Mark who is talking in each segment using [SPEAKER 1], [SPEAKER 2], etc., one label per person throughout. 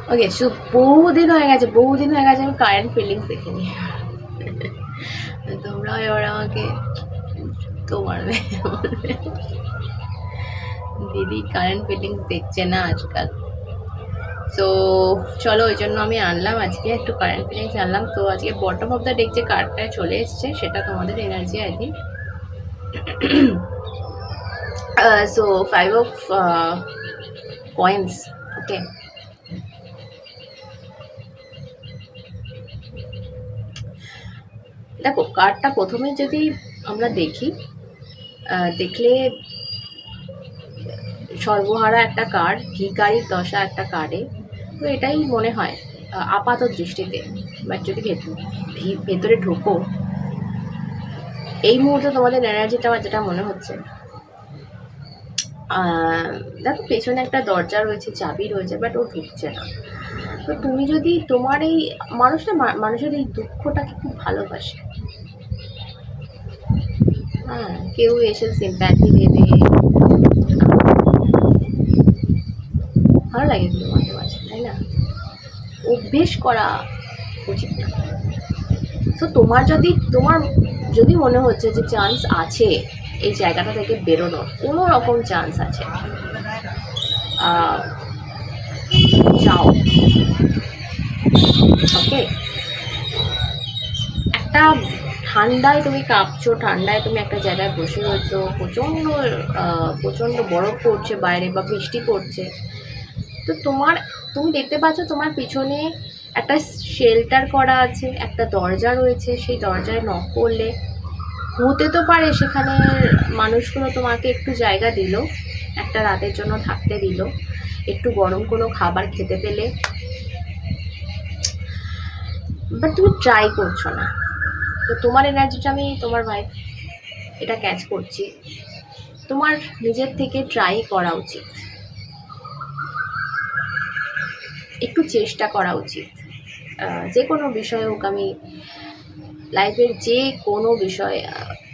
[SPEAKER 1] ওকে, so বহুদিন হয়ে গেছে আমি কারেন্ট ফিলিংস দেখিনি। তোমরা এবার আমাকে তো মারবে, বলবে দিদি কারেন্ট ফিলিংস দেখছে না আজকাল। সো চলো, ওই জন্য আমি আনলাম আজকে একটু কারেন্ট ফিলিংস আনলাম। তো আজকে বটম অফ দ্য ডেক যে কার্ডটা চলে এসছে সেটা তোমাদের energy I think. So 5 of coins. ওকে, দেখো কার্ডটা প্রথমে যদি আমরা দেখি, দেখলে সর্বহারা একটা কার্ড, ভিখারির দশা একটা কার্ডে। তো এটাই মনে হয় আপাত দৃষ্টিতে। বাট যদি ভেতরে ঢোকো, এই মুহূর্তে তোমাদের এনার্জিটা আমার যেটা মনে হচ্ছে, দেখো পেছনে একটা দরজা রয়েছে, চাবি রয়েছে, বাট ও ঢুকছে না। তো তুমি যদি তোমার এই মানুষের এই দুঃখটাকে খুব ভালোবাসে, হ্যাঁ, কেউ এসে সিম্প্যাথি দেবে, ভালো লাগে কিন্তু মাঝে মাঝে, তাই না? অভ্যেস করা উচিত না। তো তোমার যদি মনে হচ্ছে যে চান্স আছে এই জায়গাটা থেকে বেরোনোর, কোনো রকম চান্স আছে, যাও। ওকে, একটা ঠান্ডায় তুমি কাঁপছো, ঠান্ডায় তুমি একটা জায়গায় বসে রয়েছো, প্রচণ্ড বরফ পড়ছে বাইরে বা বৃষ্টি পড়ছে। তো তুমি দেখতে পাচ্ছ তোমার পিছনে একটা শেল্টার করা আছে, একটা দরজা রয়েছে। সেই দরজায় নক করলে হতে তো পারে সেখানে মানুষগুলো তোমাকে একটু জায়গা দিল, একটা রাতের জন্য থাকতে দিল, একটু গরম কোনো খাবার খেতে পেলে, বাট তুমি ট্রাই করছো না। তো তোমার এনার্জিটা আমি তোমার ভাই এটা ক্যাচ করছি, তোমার নিজের থেকে ট্রাই করা উচিত, একটু চেষ্টা করা উচিত। যে কোনো বিষয় হোক, আমি লাইফের যে কোনো বিষয়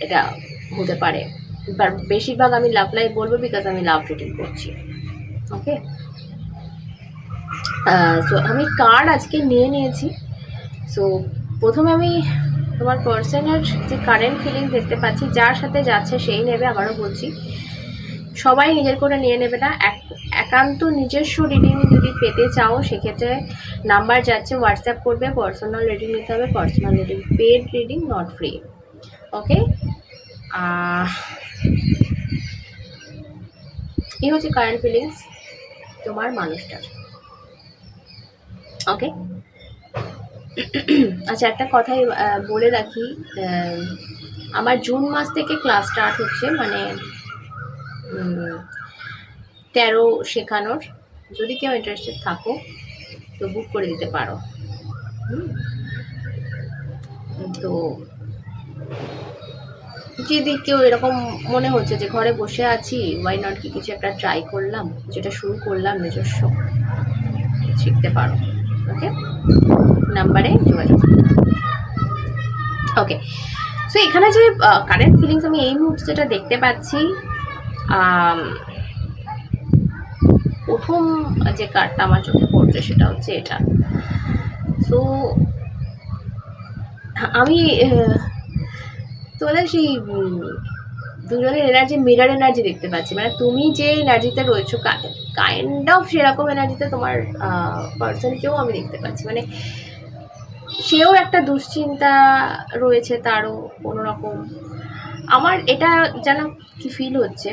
[SPEAKER 1] এটা হতে পারে, বাট বেশিরভাগ আমি লাভ লাইফ বলবো, বিকজ আমি লাভ রিডিং করছি। ওকে, সো আমি কার্ড আজকে নিয়ে নিয়েছি। সো প্রথমে আমি তোমার পার্সনের যে কারেন্ট ফিলিংস দেখতে পাচ্ছি, যার সাথে যাচ্ছে সেই নেবে। আবারও বলছি, সবাই নিজের করে নিয়ে নেবে না। একান্ত নিজস্ব রিডিং যদি পেতে চাও, সেক্ষেত্রে নাম্বার যাচ্ছে, হোয়াটসঅ্যাপ করবে, পার্সোনাল রিডিং নিতে হবে। Personal reading paid reading, not free. Okay, এই হচ্ছে কারেন্ট ফিলিংস তোমার মানুষটার। ওকে, আচ্ছা, একটা কথাই বলে রাখি, আমার জুন মাস থেকে ক্লাস স্টার্ট হচ্ছে, মানে ট্যারো শেখানোর। যদি কেউ ইন্টারেস্টেড থাকো তো বুক করে দিতে পারো। তো যদি কেউ এরকম মনে হচ্ছে যে ঘরে বসে আছি, ওয়াই নট কি কিছু একটা ট্রাই করলাম, যেটা শুরু করলাম নিজস্ব, শিখতে পারো। ওকে, নাম্বারে যোগাযোগ। ওকে, সো এখানে যে কারেন্ট ফিলিংস আমি এই মুহূর্তে যেটা দেখতে পাচ্ছি, প্রথম যে কার্ডটা আমার চোখে পড়ছে সেটা হচ্ছে এটা। সো আমি তোমাদের সেই দুজনের এনার্জি, মিরর এনার্জি দেখতে পাচ্ছি। মানে তুমি যে এনার্জিতে রয়েছো, কাইন্ড অফ সেরকম এনার্জিতে তোমার পার্সনকেও আমি দেখতে পাচ্ছি। মানে সেও একটা দুশ্চিন্তা রয়েছে, তারও কোনো রকম। আমার এটা যেন কি ফিল হচ্ছে,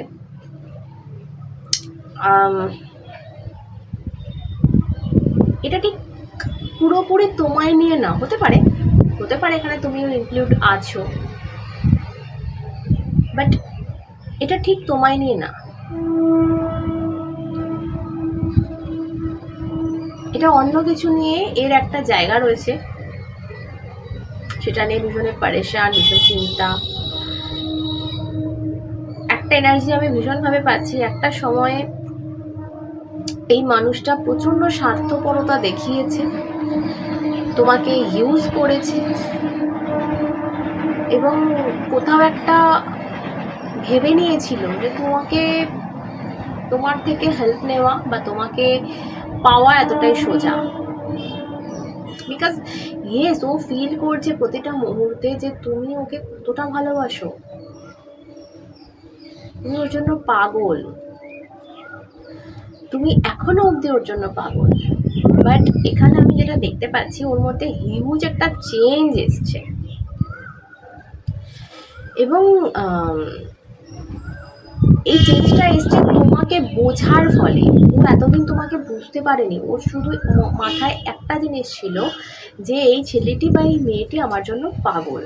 [SPEAKER 1] এটা ঠিক পুরোপুরি তোমায় নিয়ে না, হতে পারে এখানে তুমিও ইনক্লুড আছো, বাট এটা ঠিক তোমায় নিয়ে না। এটা অন্য কিছু নিয়ে এর একটা জায়গা রয়েছে, সেটা নিয়ে ভীষণ পারেশান, ভীষণ চিন্তা। একটা এনার্জি আমি ভীষণভাবে পাচ্ছি, একটা সময়ে এই মানুষটা প্রচণ্ড স্বার্থপরতা দেখিয়েছে, তোমাকে ইউজ করেছে, এবং কোথাও একটা ভেবে নিয়েছিল যে তোমার থেকে হেল্প নেওয়া বা তোমাকে পাওয়া এতটাই সোজা। বিকজ ইয়েস, ও ফিল করছে প্রতিটা মুহূর্তে যে তুমি ওকে কতটা ভালোবাসো, তুমি ওর জন্য পাগল, তুমি এখনো অবধি ওর জন্য পাগল। বাট এখানে আমি যেটা দেখতে পাচ্ছি, ওর মধ্যে হিউজ একটা চেঞ্জ এসছে। এবং এই চেঞ্জটা এসছে তোমাকে বোঝার ফলে। ও এতদিন তোমাকে বুঝতে পারেনি, ওর শুধু মাথায় একটা জিনিস ছিল যে এই ছেলেটি বা এই মেয়েটি আমার জন্য পাগল,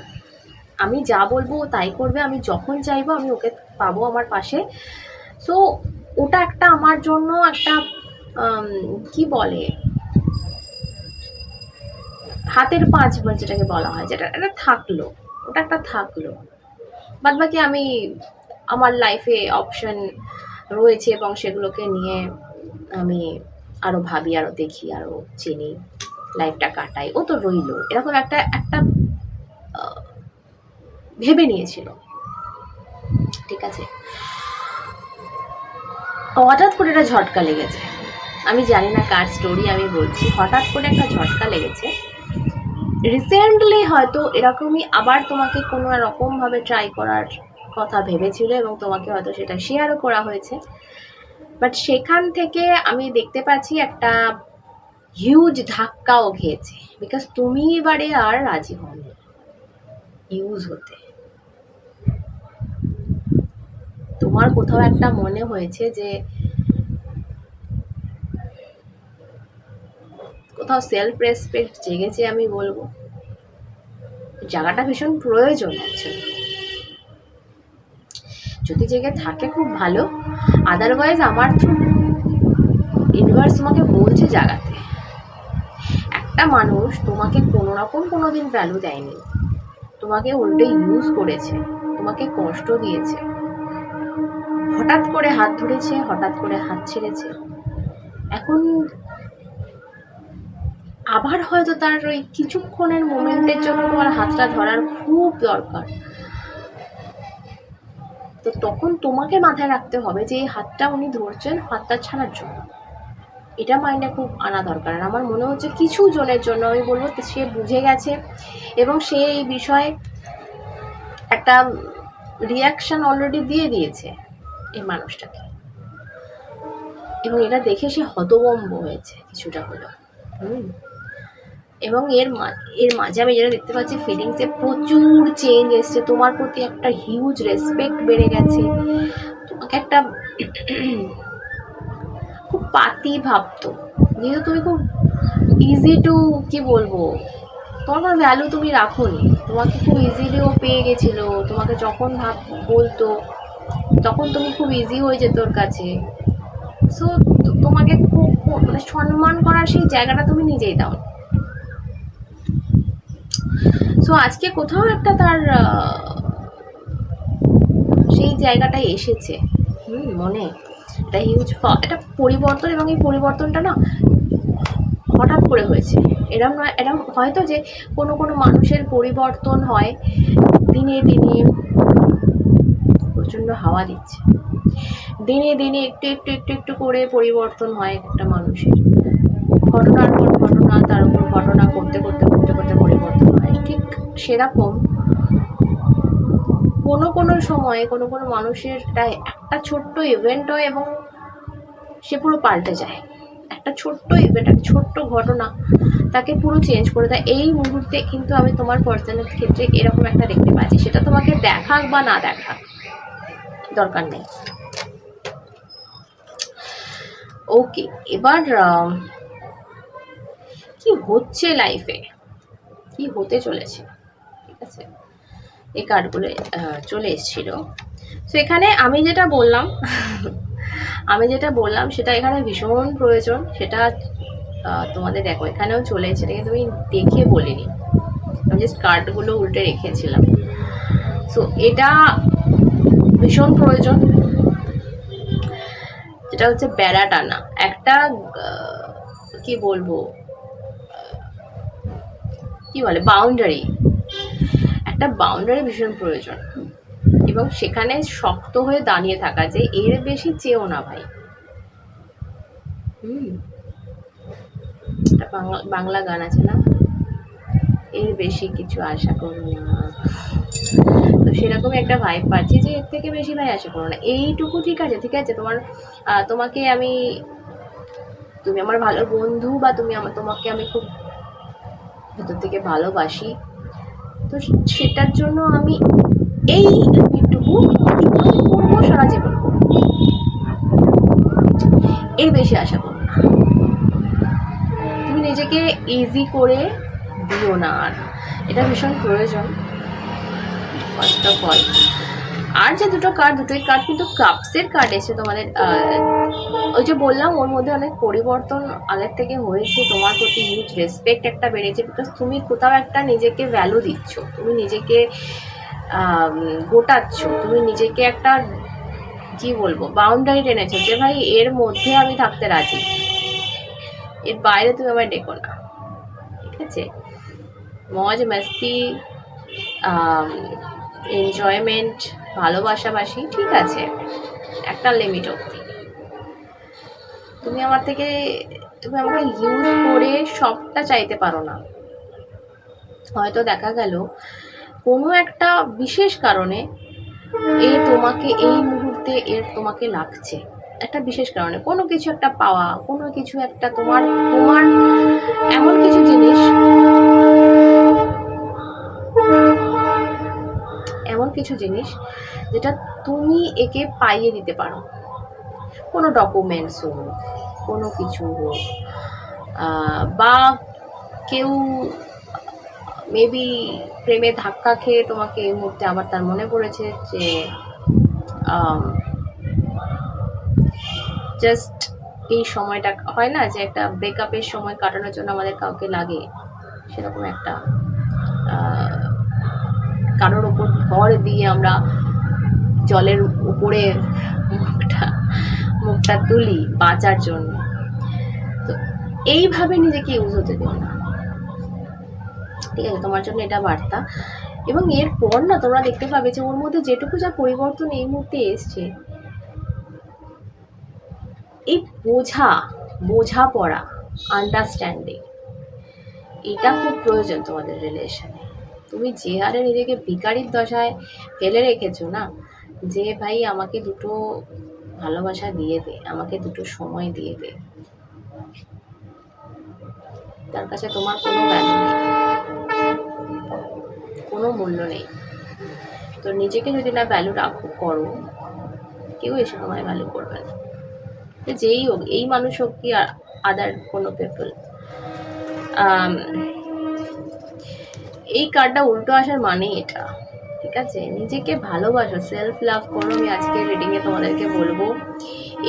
[SPEAKER 1] আমি যা বলবো ও তাই করবে, আমি যখন চাইবো আমি ওকে পাবো আমার পাশে। সো ওটা একটা আমার জন্য একটা কি বলে, হাতের পাঁচ যেটাকে বলা হয়, যেটা এটা থাকলো, ওটা একটা থাকলো। বাদ বাকি আমি আমার লাইফে অপশন রয়েছে এবং সেগুলোকে নিয়ে আমি আরো ভাবি, আরো দেখি, আরো চিনি, লাইফটা কাটাই। ও তো রইল, এরকম একটা একটা ভেবে নিয়েছিল, ঠিক আছে। হঠাৎ করে একটা ঝটকা লেগেছে, আমি জানি না কার স্টোরি আমি বলছি, হঠাৎ করে একটা ঝটকা লেগেছে। রিসেন্টলি হয়তো এরকমই আবার তোমাকে কোনো রকমভাবে ট্রাই করার কথা ভেবেছিল এবং তোমাকে হয়তো সেটা শেয়ারও করা হয়েছে। বাট সেখান থেকে আমি দেখতে পাচ্ছি একটা হিউজ ধাক্কাও খেয়েছে, বিকজ তুমি এবারে আর রাজি হওনি ইউজ হতে। তোমার কোথাও একটা মনে হয়েছে যে কোথাও সেলফ রেসপেক্ট জেগেছে, আমি বলবো জায়গাটা ভীষণ প্রয়োজন আছে। যদি জেগে থাকে খুব ভালো, আদারওয়াইজ আমার ইউনিভার্স তোমাকে বলছে জাগাতে। একটা মানুষ তোমাকে কোনো রকম কোনোদিন ভ্যালু দেয়নি, তোমাকে উল্টে ইউজ করেছে, তোমাকে কষ্ট দিয়েছে, হঠাৎ করে হাত ধরেছে, হঠাৎ করে হাত ছেড়েছে। এখন আবার হয়তো তার ওই কিছুক্ষণের মোমেন্টের জন্য তোমার হাতটা ধরার খুব দরকার। তো তখন তোমাকে মাথায় রাখতে হবে যে এই হাতটা উনি ধরছেন হাতটা ছাড়ার জন্য, এটা মাইন্ডে খুব আনা দরকার। আর আমার মনে হচ্ছে কিছু জনের জন্য আমি বলবো সে বুঝে গেছে এবং সে এই বিষয়ে একটা রিয়াকশন অলরেডি দিয়ে দিয়েছে এই মানুষটাকে, এবং এটা দেখে সে হতভম্ব হয়েছে কিছুটা হলো। এবং এর মাঝে আমি যেটা দেখতে পাচ্ছি, ফিলিংসে প্রচুর চেঞ্জ এসছে, তোমার প্রতি একটা হিউজ রেসপেক্ট বেড়ে গেছে, তোমাকে একটা খুব পাতি ভাবতো, যেহেতু তুমি খুব ইজি টু কি বলবো, তোমার ভ্যালু তুমি রাখোনি, তোমাকে খুব ইজিলিও পেয়ে গেছিলো, তোমাকে যখন বলতো তখন তুমি খুব ইজি হয়ে যেত ওর কাছে। সো তোমাকে খুব মানে সম্মান করার সেই জায়গাটা তুমি নিজেই দাও। সো আজকে কোথাও একটা তার সেই জায়গাটাই এসেছে মনে, একটা হিউজ একটা পরিবর্তন, এবং এই পরিবর্তনটা না হঠাৎ করে হয়েছে। এরম নয়, এরম হয়তো যে কোনো কোনো মানুষের পরিবর্তন হয় দিনে দিনে, প্রচণ্ড হাওয়া দিচ্ছে, দিনে দিনে একটু একটু একটু একটু করে পরিবর্তন হয় একটা মানুষের, ঘটনার পর ঘটনা, তার উপর ঘটনা করতে করতে করতে করতে পরিবর্তন হয়। ঠিক সেরকম কোনো কোনো সময়ে কোনো কোনো মানুষের একটা ছোট্ট ইভেন্ট হয় এবং সে পুরো পাল্টে যায়। একটা ছোট্ট ইভেন্ট, একটা ছোট্ট ঘটনা তাকে পুরো চেঞ্জ করে দেয়। এই মুহূর্তে কিন্তু আমি তোমার পার্সোনাল ক্ষেত্রে এরকম একটা দেখতে পাচ্ছি, সেটা তোমাকে দেখাক বা না দেখাক দরকার নেই। ওকে, এবার কি হচ্ছে লাইফে, কি হতে চলেছে, ঠিক আছে, এই কার্ডগুলো চলে এসেছিল। তো এখানে আমি যেটা বললাম সেটা এখানে ভীষণ প্রয়োজন, সেটা তোমাদের দেখো এখানেও চলে এসেছে, এটাকে তুমি দেখে বলিনি, আমি জাস্ট কার্ডগুলো উল্টে রেখেছিলাম। সো এটা ভীষণ প্রয়োজন, যেটা হচ্ছে বেড়া টানা, একটা কি বলবো, কি বলে, বাউন্ডারি, একটা বাউন্ডারি ভীষণ প্রয়োজন, এবং সেখানে শক্ত হয়ে দাঁড়িয়ে থাকা যে এর বেশি চেয়েও না ভাই। বাংলা গান আছে না, এর বেশি কিছু আশা করো না। তো সেরকমই একটা ভাইব পাচ্ছি যে এর থেকে বেশি ভাই আশা করো না, এইটুকু ঠিক আছে। ঠিক আছে, তোমাকে আমি, তুমি আমার ভালো বন্ধু, বা তোমাকে আমি খুব ভেতর থেকে ভালোবাসি, তো সেটার জন্য আমি এই লিমিটটুকু করবো, সারা জীবন করবো, এর বেশি আশা করো না। তুমি নিজেকে ইজি করে দিও না, আর এটা ভীষণ প্রয়োজন ফার্স্ট অফ অল। আর যে দুটোই কার্ড কিন্তু কাপসের কার্ড এসে তোমাদের, ওই যে বললাম ওর মধ্যে অনেক পরিবর্তন আগের থেকে হয়েছে, তোমার প্রতি হিউজ রেসপেক্ট একটা বেড়েছে, বিকজ তুমি কোথাও একটা নিজেকে ভ্যালু দিচ্ছ, তুমি নিজেকে গোটাচ্ছ, তুমি নিজেকে একটা কি বলবো বাউন্ডারি টেনেছো যে ভাই এর মধ্যে আমি থাকতে রাজি, এর বাইরে তুমি আমায় ডেকো না। ঠিক আছে, মজ মাস্তি, এনজয়মেন্ট, ভালোবাসাবাসি ঠিক আছে একটা লিমিট অবধি। তুমি আমাকে ইউজ করে সবটা চাইতে পারো না। হয়তো দেখা গেল কোনো একটা বিশেষ কারণে তোমাকে এই মুহূর্তে তোমাকে লাগছে, একটা বিশেষ কারণে কোনো কিছু একটা পাওয়া, কোনো কিছু একটা তোমার এমন কিছু জিনিস যেটা তুমি একে পাইয়ে দিতে পারো, কোনো ডকুমেন্টস হোক, কোনো কিছু হোক, বা কেউ মেবি প্রেমে ধাক্কা খেয়ে তোমাকে এই মুহূর্তে আবার তার মনে পড়েছে যে জাস্ট এই সময়টা হয় না যে একটা ব্রেকআপের সময় কাটানোর জন্য আমাদের কাউকে লাগে, সেরকম একটা কারোর ওপর ভর দিয়ে আমরা জলের উপরে মুখটা তুলি বাঁচার জন্য। তো এইভাবে নিজেকে ইউজ হতে দিও না। ঠিক আছে, তোমার জন্য এটা বার্তা। এবং এরপর না তোমরা দেখতে পাবে যে ওর মধ্যে যেটুকু যা পরিবর্তন এই মুহূর্তে এসছে, এই বোঝাপড়া, আন্ডারস্ট্যান্ডিং, এটা খুব প্রয়োজন তোমাদের রিলেশনে। তুমি যে হারে নিজেকে ভিখারির দশায় ফেলে রেখেছো না, যে ভাই আমাকে দুটো ভালোবাসা দিয়ে দে, আমাকে দুটো সময় দিয়ে দে, তার কাছে তোমার কোনো ভ্যালু নেই, কোনো মূল্য নেই। তো নিজেকে যদি না ভ্যালু করো, কেউ এসে তোমায় ভ্যালু করবে না, যেই হোক, এই মানুষ হোক কি আদার কোনো পিপল। এই কার্ডটা উল্টো আসার মানেই এটা। ঠিক আছে, নিজেকে ভালোবাসো, সেলফ লাভ করো। আমি আজকে রিডিংয়ে তোমাদেরকে বলবো,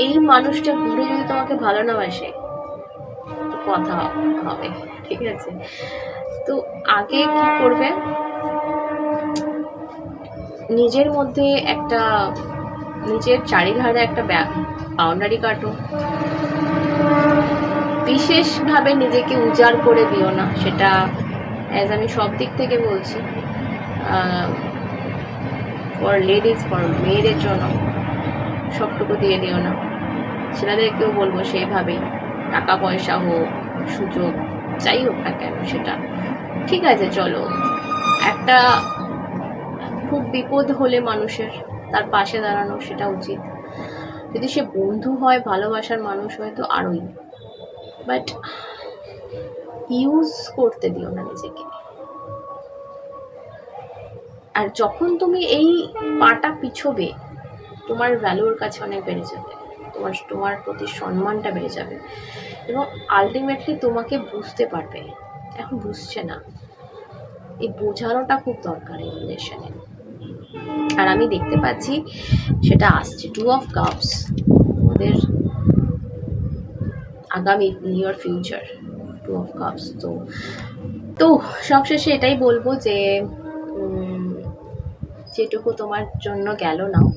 [SPEAKER 1] এই মানুষটা ঘুরে যদি তোমাকে ভালো না বাসে, কথা হবে। ঠিক আছে, তো আগে কি করবে, নিজের মধ্যে একটা, নিজের চারিধারে একটা বাউন্ডারি কাটো। বিশেষভাবে নিজেকে উজাড় করে দিও না, সেটা আমি সব দিক থেকে বলছি, ফর লেডিজ, ফর মেয়েদের জন্য সবটুকু দিয়ে দিও না। ছেলেদেরকেও বলবো সেইভাবেই, টাকা পয়সা হোক, সুযোগ যাই হোক না কেন সেটা ঠিক আছে, চলো একটা খুব বিপদ হলে মানুষের তার পাশে দাঁড়ানো সেটা উচিত। যদি সে বন্ধু হয়, ভালোবাসার মানুষ হয় তো আরোই, বাট ইউজ করতে দিও না নিজেকে। আর যখন তুমি এই পাটা পিছোবে, তোমার ভ্যালুর কাছে অনেক বেড়ে যাবে, তোমার প্রতি সম্মানটা বেড়ে যাবে, এবং আলটিমেটলি তোমাকে বুঝতে পারবে। এখন বুঝছে না, এই বোঝানোটা খুব দরকার এই রিলেশনে। আর আমি দেখতে পাচ্ছি সেটা আসছে, 2 of Cups, ওদের আগামী নিয়ার ফিউচার, 2 of Cups। তো সবশেষে এটাই বলবো যে যেটুকু তোমার জন্য গেল নাও,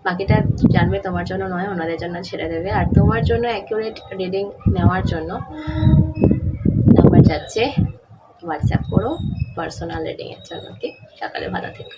[SPEAKER 1] বাকিটা জানবে তোমার জন্য নয়, ওনাদের জন্য ছেড়ে দেবে। আর তোমার জন্য অ্যাকুরেট রিডিং নেওয়ার জন্য নাম্বার যাচ্ছে, হোয়াটসঅ্যাপ করো পার্সোনাল রিডিংয়ের জন্য। ওকে, সকালে ভালো থেকো।